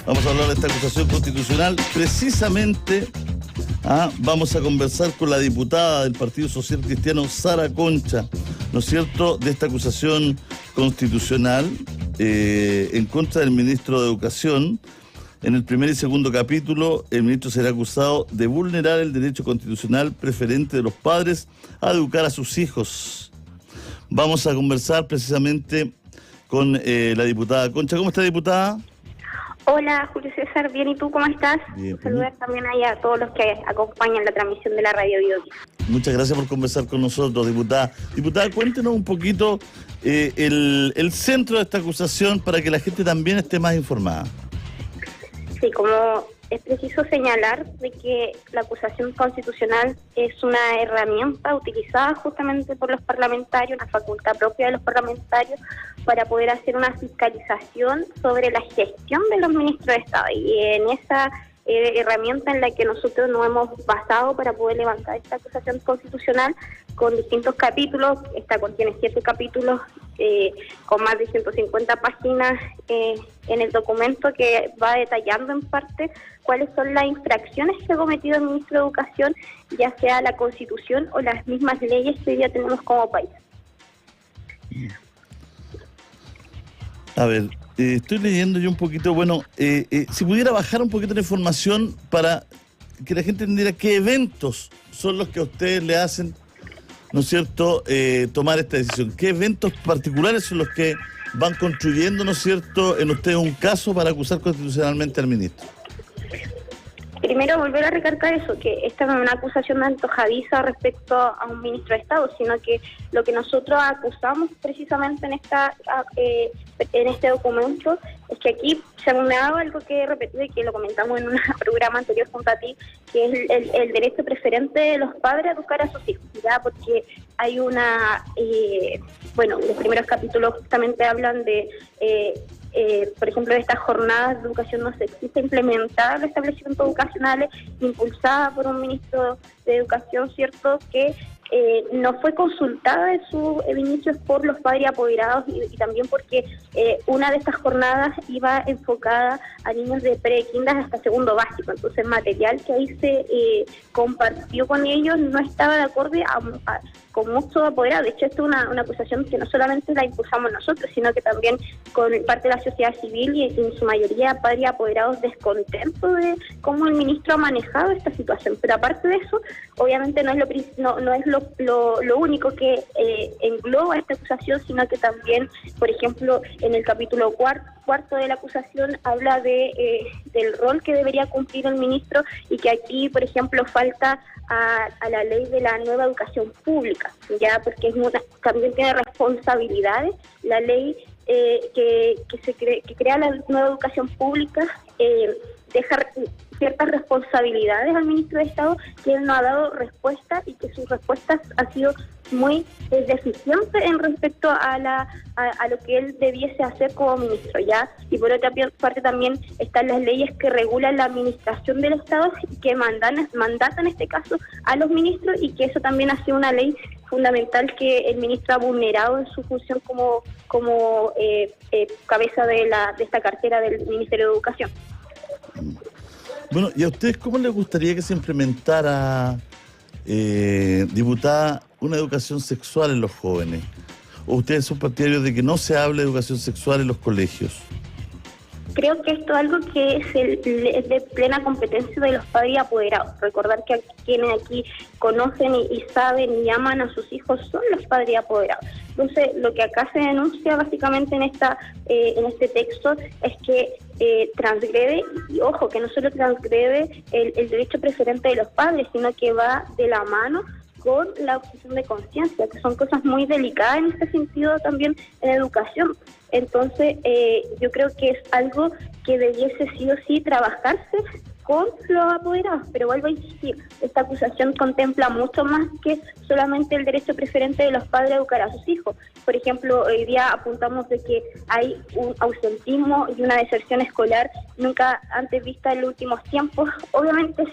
Vamos a hablar de esta acusación constitucional. Precisamente vamos a conversar con la diputada del Partido Social Cristiano, Sara Concha, ¿no es cierto?, de esta acusación constitucional en contra del ministro de Educación. En el primer y segundo capítulo, el ministro será acusado de vulnerar el derecho constitucional preferente de los padres a educar a sus hijos. Vamos a conversar precisamente con la diputada Concha. ¿Cómo está, diputada? Hola, Julio César, bien, ¿y tú cómo estás? Bien. Saludar también ahí a todos los que acompañan la transmisión de la Radio Biobío. Muchas gracias por conversar con nosotros, diputada. Diputada, cuéntenos un poquito el centro de esta acusación para que la gente también esté más informada. Sí, como es preciso señalar de que la acusación constitucional es una herramienta utilizada justamente por los parlamentarios, una facultad propia de los parlamentarios, para poder hacer una fiscalización sobre la gestión de los ministros de Estado. Y en esa herramienta en la que nosotros nos hemos basado para poder levantar esta acusación constitucional con distintos capítulos. Esta contiene 7 capítulos con más de 150 páginas en el documento, que va detallando en parte cuáles son las infracciones que ha cometido el ministro de Educación, ya sea la Constitución o las mismas leyes que hoy día tenemos como país. A ver, estoy leyendo yo un poquito, si pudiera bajar un poquito la información para que la gente entendiera qué eventos son los que a ustedes le hacen, ¿no es cierto?, tomar esta decisión. ¿Qué eventos particulares son los que van construyendo, ¿no es cierto?, en ustedes un caso para acusar constitucionalmente al ministro? Primero, volver a recalcar eso, que esta no es una acusación antojadiza respecto a un ministro de Estado, sino que lo que nosotros acusamos precisamente en este documento es que aquí se ha vulnerado algo que he repetido y que lo comentamos en un programa anterior junto a ti, que es el derecho preferente de los padres a educar a sus hijos, ¿ya? Porque hay los primeros capítulos justamente hablan de... por ejemplo, de estas jornadas de educación no sexista implementadas en los establecimientos educacionales, impulsada por un ministro de Educación, ¿cierto?, que no fue consultada en sus inicios por los padres apoderados y también porque una de estas jornadas iba enfocada a niños de pre-kinder hasta segundo básico. Entonces, el material que ahí se compartió con ellos no estaba de acuerdo con muchos apoderados. De hecho, esto es una acusación que no solamente la impulsamos nosotros, sino que también con parte de la sociedad civil y en su mayoría padres apoderados descontentos de cómo el ministro ha manejado esta situación. Pero aparte de eso, obviamente no es lo único que engloba esta acusación, sino que también, por ejemplo, en el capítulo cuarto de la acusación habla del rol que debería cumplir el ministro, y que aquí, por ejemplo, falta a la ley de la nueva educación pública, ya, porque también tiene responsabilidades. La ley que crea la nueva educación pública deja ciertas responsabilidades al ministro de Estado, que él no ha dado respuesta y que sus respuestas han sido muy deficientes en respecto a lo que él debiese hacer como ministro, ¿ya? Y por otra parte también están las leyes que regulan la administración del Estado y que mandatan en este caso a los ministros, y que eso también ha sido una ley fundamental que el ministro ha vulnerado en su función como cabeza de esta cartera del Ministerio de Educación. Bueno, ¿y a ustedes cómo les gustaría que se implementara, diputada, una educación sexual en los jóvenes? ¿O ustedes son partidarios de que no se hable de educación sexual en los colegios? Creo que esto es algo que es de plena competencia de los padres apoderados. Recordar que quienes aquí conocen y saben y aman a sus hijos son los padres apoderados. Entonces, lo que acá se denuncia básicamente en este texto es que transgrede, y ojo, que no solo transgrede el derecho preferente de los padres, sino que va de la mano con la objeción de conciencia, que son cosas muy delicadas en este sentido también en educación. Entonces, yo creo que es algo que debiese sí o sí trabajarse con los apoderados, pero vuelvo a insistir, esta acusación contempla mucho más que solamente el derecho preferente de los padres a educar a sus hijos. Por ejemplo, hoy día apuntamos de que hay un ausentismo y una deserción escolar nunca antes vista en los últimos tiempos. Obviamente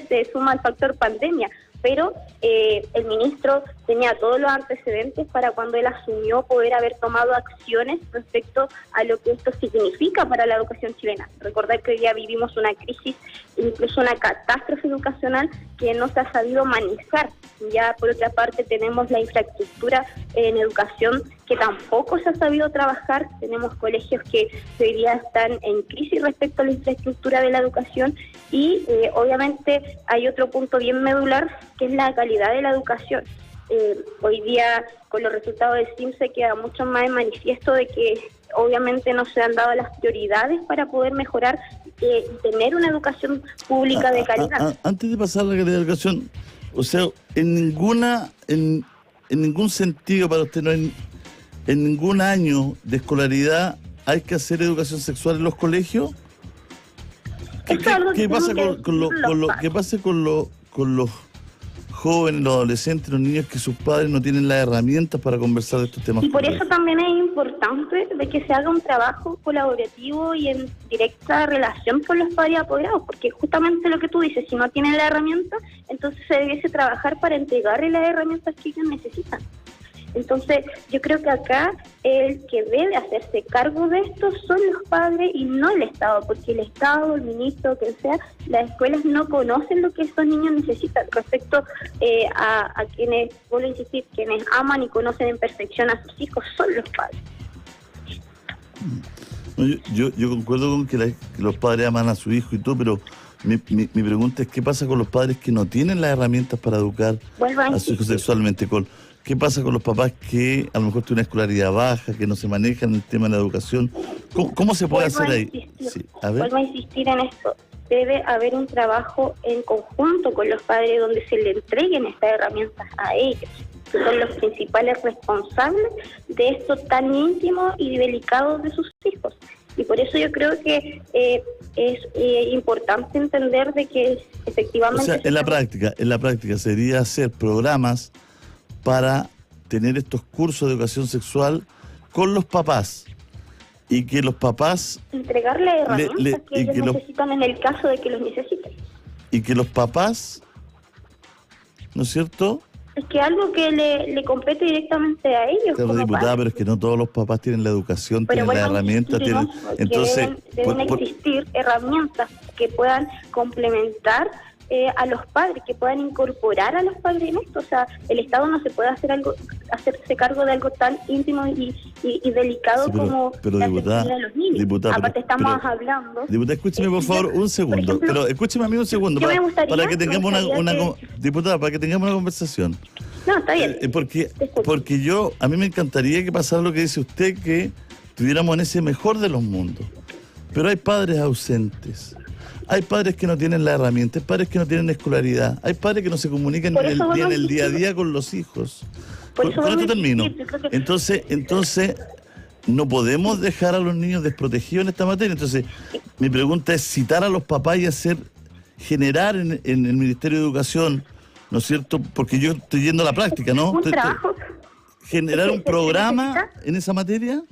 se suma el factor pandemia, pero el ministro tenía todos los antecedentes para cuando él asumió poder haber tomado acciones respecto a lo que esto significa para la educación chilena. Recordar que hoy día vivimos una crisis, incluso una catástrofe educacional que no se ha sabido manejar. Ya por otra parte tenemos la infraestructura en educación que tampoco se ha sabido trabajar. Tenemos colegios que hoy día están en crisis respecto a la infraestructura de la educación y obviamente hay otro punto bien medular que es la calidad de la educación. Hoy día con los resultados del CIMSE queda mucho más en manifiesto de que obviamente no se han dado las prioridades para poder mejorar y tener una educación pública de calidad. Antes de pasar a la calidad de educación, o sea, en ningún sentido para usted, no en ningún año de escolaridad hay que hacer educación sexual en los colegios. ¿Qué pasa con los jóvenes, los adolescentes, los niños que sus padres no tienen las herramientas para conversar de estos temas? Y por eso también es importante de que se haga un trabajo colaborativo y en directa relación con los padres apoderados, porque justamente lo que tú dices, si no tienen la herramienta, entonces se debiese trabajar para entregarle las herramientas que ellos necesitan. Entonces, yo creo que acá el que debe hacerse cargo de esto son los padres y no el Estado, porque el Estado, el ministro, quien sea, las escuelas no conocen lo que estos niños necesitan. Respecto a quienes, vuelvo a insistir, quienes aman y conocen en perfección a sus hijos son los padres. Yo concuerdo con que los padres aman a su hijo y todo, pero mi pregunta es ¿qué pasa con los padres que no tienen las herramientas para educar a su hijo sexualmente? ¿Qué pasa con los papás que a lo mejor tienen una escolaridad baja, que no se manejan en el tema de la educación? ¿Cómo se puede hacer ahí? Sí, vuelvo a insistir en esto. Debe haber un trabajo en conjunto con los padres donde se le entreguen estas herramientas a ellos, que son los principales responsables de esto tan íntimo y delicado de sus hijos. Y por eso yo creo que es importante entender de que efectivamente... O sea, en la práctica sería hacer programas para tener estos cursos de educación sexual con los papás y que los papás... entregarle herramientas que ellos necesitan en el caso de que los necesiten. Y que los papás, ¿no es cierto? Es que algo que le compete directamente a ellos. Claro, diputada, pero es que no todos los papás tienen la educación, tienen las herramientas. Entonces deben existir herramientas que puedan complementar a los padres, que puedan incorporar a los padres en esto. O sea, el Estado no se puede hacerse cargo de algo tan íntimo y delicado como la sexualidad de los niños. Aparte estamos hablando... Diputada, escúcheme por favor un segundo, pero escúcheme a mí un segundo, para que tengamos diputada, para que tengamos una conversación. No, está bien. Porque a mí me encantaría que pasara lo que dice usted, que estuviéramos en ese mejor de los mundos. Pero hay padres ausentes. Hay padres que no tienen la herramienta, hay padres que no tienen escolaridad, hay padres que no se comunican en el día a día con los hijos. Con esto termino. Entonces, no podemos dejar a los niños desprotegidos en esta materia. Entonces, mi pregunta es citar a los papás y generar en el Ministerio de Educación, ¿no es cierto? Porque yo estoy yendo a la práctica, ¿no? Generar un programa en esa materia.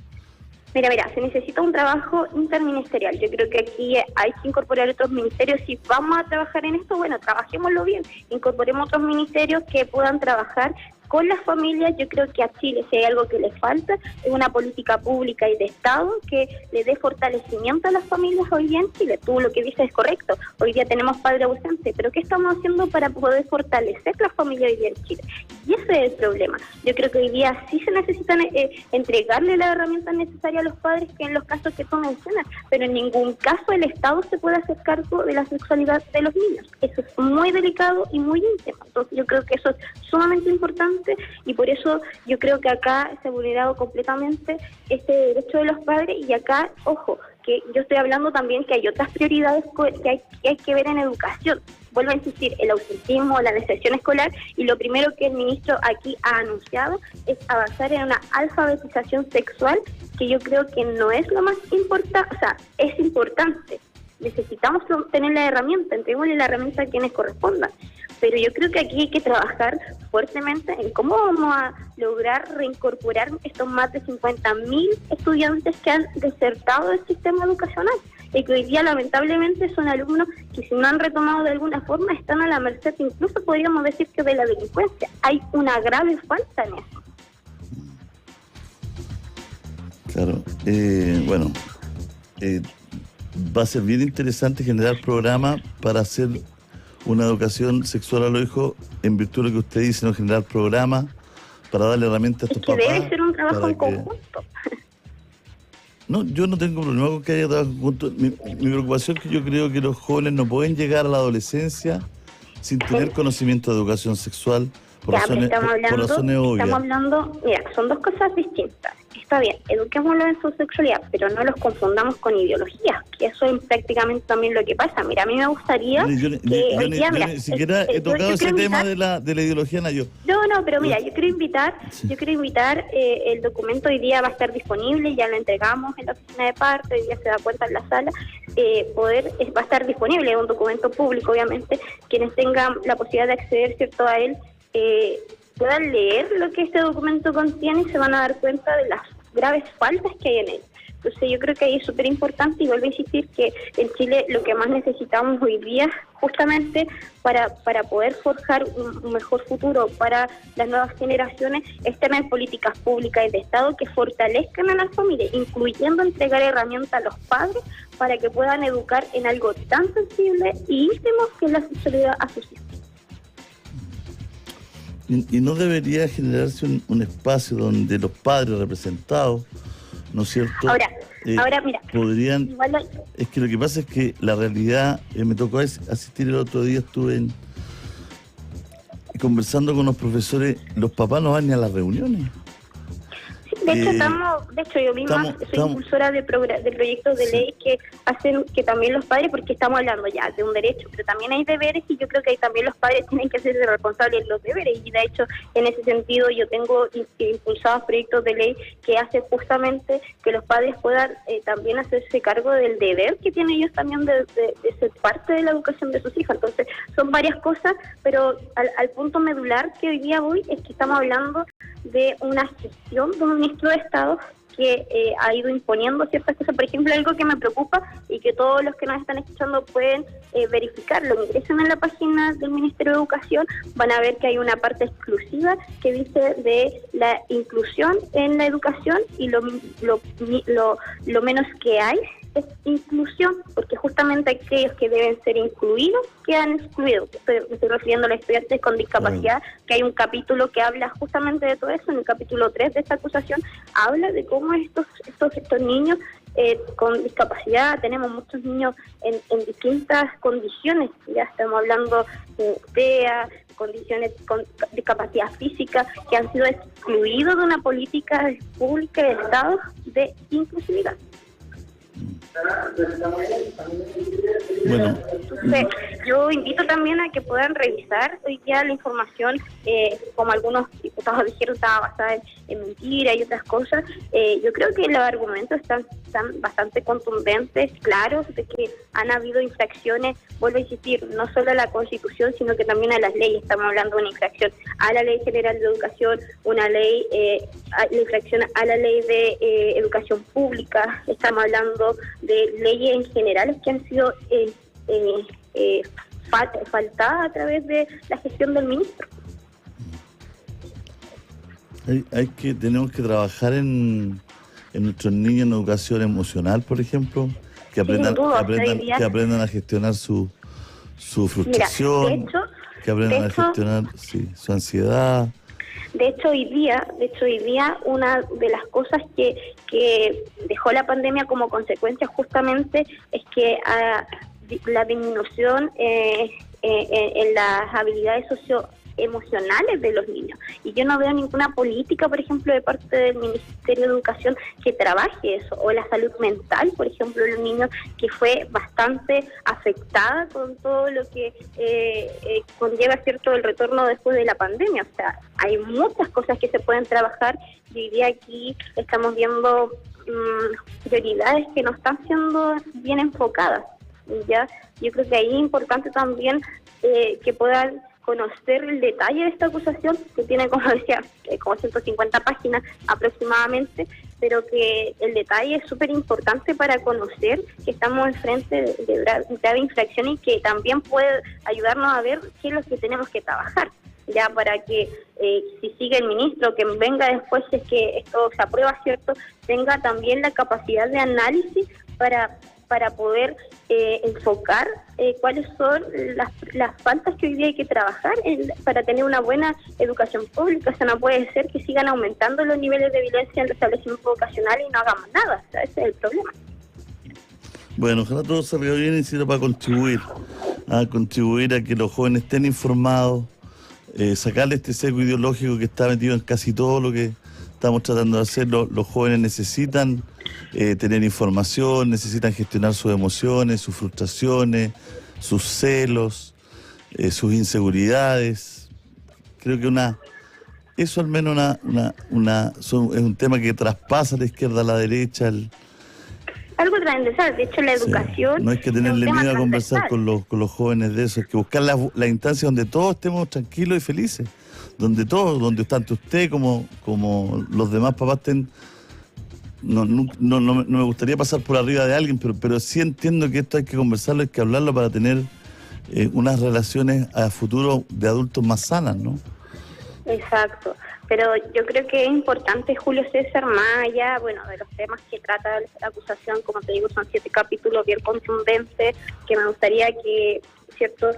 Mira, se necesita un trabajo interministerial. Yo creo que aquí hay que incorporar otros ministerios. Si vamos a trabajar en esto, bueno, trabajémoslo bien. Incorporemos otros ministerios que puedan trabajar con las familias. Yo creo que a Chile, si hay algo que le falta, es una política pública y de Estado que le dé fortalecimiento a las familias hoy día en Chile. Tú lo que dices es correcto. Hoy día tenemos padres ausentes, pero ¿qué estamos haciendo para poder fortalecer las familias hoy día en Chile? Y ese es el problema. Yo creo que hoy día sí se necesitan entregarle las herramientas necesarias a los padres, que en los casos que tú mencionas, pero en ningún caso el Estado se puede hacer cargo de la sexualidad de los niños. Eso es muy delicado y muy íntimo. Entonces yo creo que eso es sumamente importante. Y por eso yo creo que acá se ha vulnerado completamente este derecho de los padres. Y acá, ojo, que yo estoy hablando también que hay otras prioridades que hay que ver en educación. Vuelvo a insistir, el ausentismo, la deserción escolar, y lo primero que el ministro aquí ha anunciado es avanzar en una alfabetización sexual, que yo creo que no es lo más importante. O sea, es importante. Necesitamos tener la herramienta, entreguémosle la herramienta a quienes correspondan. Pero yo creo que aquí hay que trabajar fuertemente en cómo vamos a lograr reincorporar estos más de 50.000 estudiantes que han desertado del sistema educacional. y que hoy día lamentablemente son alumnos que si no han retomado de alguna forma están a la merced, incluso podríamos decir que de la delincuencia. Hay una grave falta en eso. Claro, bueno, va a ser bien interesante generar programas para hacer una educación sexual a los hijos, en virtud de lo que usted dice, no generar programas para darle herramientas a estos papás. Debe ser un trabajo en conjunto. No, yo no tengo problema con que haya trabajo en conjunto. Mi preocupación es que yo creo que los jóvenes no pueden llegar a la adolescencia sin tener conocimiento de educación sexual por razones obvias. Estamos hablando, mira, son dos cosas distintas. Está bien, eduquémoslo en su sexualidad, pero no los confundamos con ideologías, que eso es prácticamente también lo que pasa. Mira, a mí me gustaría yo ni siquiera he tocado ese tema de la ideología, Nayo. No, pero mira, yo quiero invitar, el documento hoy día va a estar disponible, ya lo entregamos en la oficina de parte, hoy día se da cuenta en la sala, va a estar disponible, es un documento público, obviamente, quienes tengan la posibilidad de acceder, ¿cierto?, a él, puedan leer lo que este documento contiene y se van a dar cuenta de las graves faltas que hay en él. Entonces yo creo que ahí es súper importante y vuelvo a insistir que en Chile lo que más necesitamos hoy día justamente para poder forjar un mejor futuro para las nuevas generaciones es tener políticas públicas y de Estado que fortalezcan a las familias, incluyendo entregar herramientas a los padres para que puedan educar en algo tan sensible y íntimo que es la sexualidad a sus hijos. Y no debería generarse un espacio donde los padres representados, ¿no es cierto? Ahora mira. Podrían... Es que lo que pasa es que la realidad, me tocó asistir el otro día, estuve conversando con los profesores, los papás no van ni a las reuniones. De hecho, yo misma soy impulsora de proyectos de ley que hacen que también los padres, porque estamos hablando ya de un derecho, pero también hay deberes y yo creo que ahí también los padres tienen que ser responsables de los deberes y de hecho en ese sentido yo tengo impulsados proyectos de ley que hacen justamente que los padres puedan también hacerse cargo del deber que tienen ellos también de ser parte de la educación de sus hijos. Entonces son varias cosas, pero al punto medular que hoy día voy es que estamos hablando de una gestión de un ministro de Estado que ha ido imponiendo ciertas cosas. Por ejemplo, algo que me preocupa y que todos los que nos están escuchando pueden verificarlo, ingresan en la página del Ministerio de Educación, van a ver que hay una parte exclusiva que dice de la inclusión en la educación y lo menos que hay es inclusión, porque justamente aquellos que deben ser incluidos quedan excluidos. Me estoy refiriendo a los estudiantes con discapacidad, que hay un capítulo que habla justamente de todo eso. En el capítulo 3 de esta acusación habla de cómo estos niños con discapacidad, tenemos muchos niños en distintas condiciones, ya estamos hablando de TEA, condiciones con discapacidad física, que han sido excluidos de una política pública de Estado de inclusividad. Bueno, entonces, yo invito también a que puedan revisar hoy día la información, como algunos diputados dijeron, estaba basada en mentiras y otras cosas. Yo creo que los argumentos están bastante contundentes, claros, de que han habido infracciones, vuelvo a insistir, no solo a la Constitución, sino que también a las leyes. Estamos hablando de una infracción a la Ley General de Educación, una ley, la infracción a la Ley de Educación Pública, estamos hablando de leyes en general que han sido faltadas a través de la gestión del ministro. Tenemos que trabajar en nuestros niños en educación emocional, por ejemplo, que aprendan a gestionar su frustración, que aprendan a gestionar su ansiedad. De hecho, hoy día una de las cosas que dejó la pandemia como consecuencia justamente es que la disminución en las habilidades socioemocionales de los niños. Y yo no veo ninguna política, por ejemplo, de parte del Ministerio de Educación que trabaje eso, o la salud mental, por ejemplo, los niños, que fue bastante afectada con todo lo que conlleva, cierto, el retorno después de la pandemia. O sea, hay muchas cosas que se pueden trabajar y hoy día aquí estamos viendo prioridades que no están siendo bien enfocadas. ¿Ya? Yo creo que ahí es importante también que puedan conocer el detalle de esta acusación, que tiene, como decía, como 150 páginas aproximadamente, pero que el detalle es súper importante para conocer que estamos enfrente de grave infracción y que también puede ayudarnos a ver qué es lo que tenemos que trabajar, ya para que si sigue el ministro, que venga después, si es que esto se aprueba, ¿cierto?, tenga también la capacidad de análisis para poder enfocar cuáles son las faltas que hoy día hay que trabajar para tener una buena educación pública. O sea, no puede ser que sigan aumentando los niveles de violencia en los establecimientos vocacionales y no hagamos nada. O sea, ese es el problema. Bueno, ojalá todo salga bien y sirva para contribuir a que los jóvenes estén informados, sacarle este sesgo ideológico que está metido en casi todo lo que estamos tratando de hacer. Los jóvenes necesitan tener información, necesitan gestionar sus emociones, sus frustraciones, sus celos, sus inseguridades. Creo que eso al menos es un tema que traspasa la izquierda a la derecha. Algo transversal, de hecho la educación... Sí, no hay que tenerle miedo a conversar con los jóvenes de eso, hay que buscar la instancia donde todos estemos tranquilos y felices, donde tanto usted como los demás papás estén... No me gustaría pasar por arriba de alguien, pero sí entiendo que esto hay que conversarlo, hay que hablarlo para tener unas relaciones a futuro de adultos más sanas, ¿no? Exacto, pero yo creo que es importante, Julio César, más allá, bueno, de los temas que trata la acusación, como te digo, son 7 capítulos bien contundentes, que me gustaría que, ¿cierto?,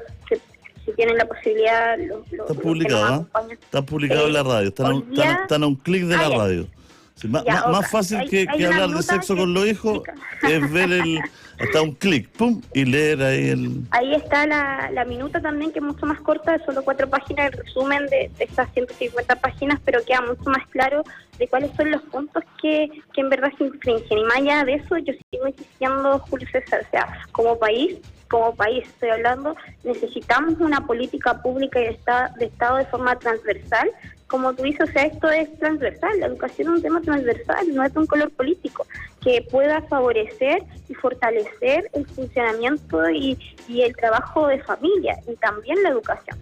si tienen la posibilidad... Está publicado, está publicado en la radio, están a un clic de la radio. Sí, más fácil que hablar de sexo con los hijos es ver hasta un clic, pum, y leer ahí Ahí está la minuta también, que es mucho más corta, de solo 4 páginas, el resumen de estas 150 páginas, pero queda mucho más claro de cuáles son los puntos que en verdad se infringen. Y más allá de eso, yo sigo insistiendo, Julio César, o sea, como país estoy hablando, necesitamos una política pública y de Estado de forma transversal. Como tú dices, o sea, esto es transversal, la educación es un tema transversal, no es de un color político, que pueda favorecer y fortalecer el funcionamiento y el trabajo de familia, y también la educación.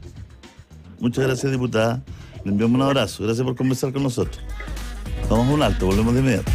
Muchas gracias, diputada. Le enviamos un abrazo. Gracias por conversar con nosotros. Vamos a un alto, volvemos de inmediato.